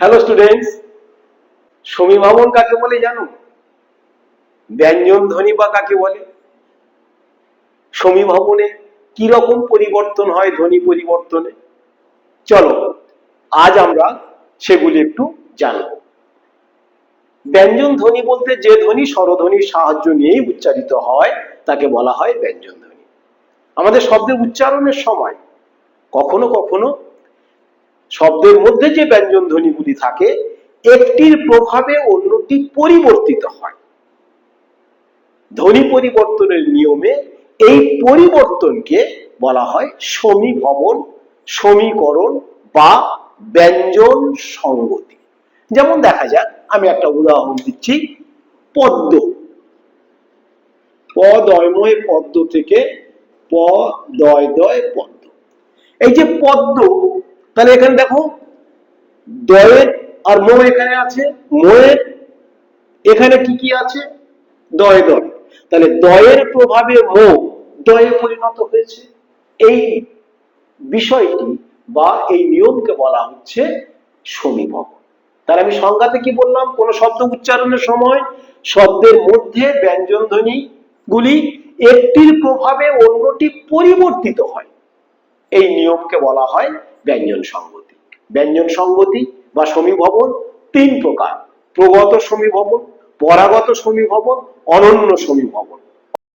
Hello students, সমীভবন কাকে বলে জানো? ব্যঞ্জন ধ্বনি বা কাকে বলে? সমীভবনে কি রকম পরিবর্তন হয় ধ্বনি পরিবর্তনে? চলো আজ আমরা সেগুলি একটু জানব। ব্যঞ্জন ধ্বনি বলতে যে ধ্বনি স্বরধ্বনির সাহায্য নিয়েই উচ্চারিত হয় তাকে বলা হয় ব্যঞ্জন ধ্বনি। আমাদের শব্দের উচ্চারণের সময় কখনো কখনো শব্দের মধ্যে যে ব্যঞ্জন ধ্বনিগুলি থাকে একটির প্রভাবে অন্যটি পরিবর্তিত হয়। ধ্বনি পরিবর্তনের নিয়মে এই পরিবর্তনকে বলা হয় সমীভবন, সমীকরণ বা ব্যঞ্জন সংগতি। যেমন দেখা যাক, আমি একটা উদাহরণ দিচ্ছি। পদ্ম, প দয়ময় পদ্ম থেকে প দয় দয় পদ্ম। এই যে পদ্ম, তাহলে এখানে দেখো দয়ের আর ম এখানে আছে, ময়ের এখানে কি কি আছে? দয় দয়। তাহলে দয়ের প্রভাবে মো দয়ে পরিণত হয়েছে। এই বিষয়টি বা এই নিয়মকে বলা হচ্ছে সমীভবন। তাহলে আমি সংজ্ঞাতে কি বললাম? কোন শব্দ উচ্চারণের সময় শব্দের মধ্যে ব্যঞ্জন ধ্বনি গুলি একটির প্রভাবে অন্যটি পরিবর্তিত হয়, এই নিয়মকে বলা হয় ব্যঞ্জন সংগতি। ব্যঞ্জন সংগতি বা সমীভবন তিন প্রকার: প্রগত সমীভবন, পরাগত সমীভবন, অনন্য সমীভবন।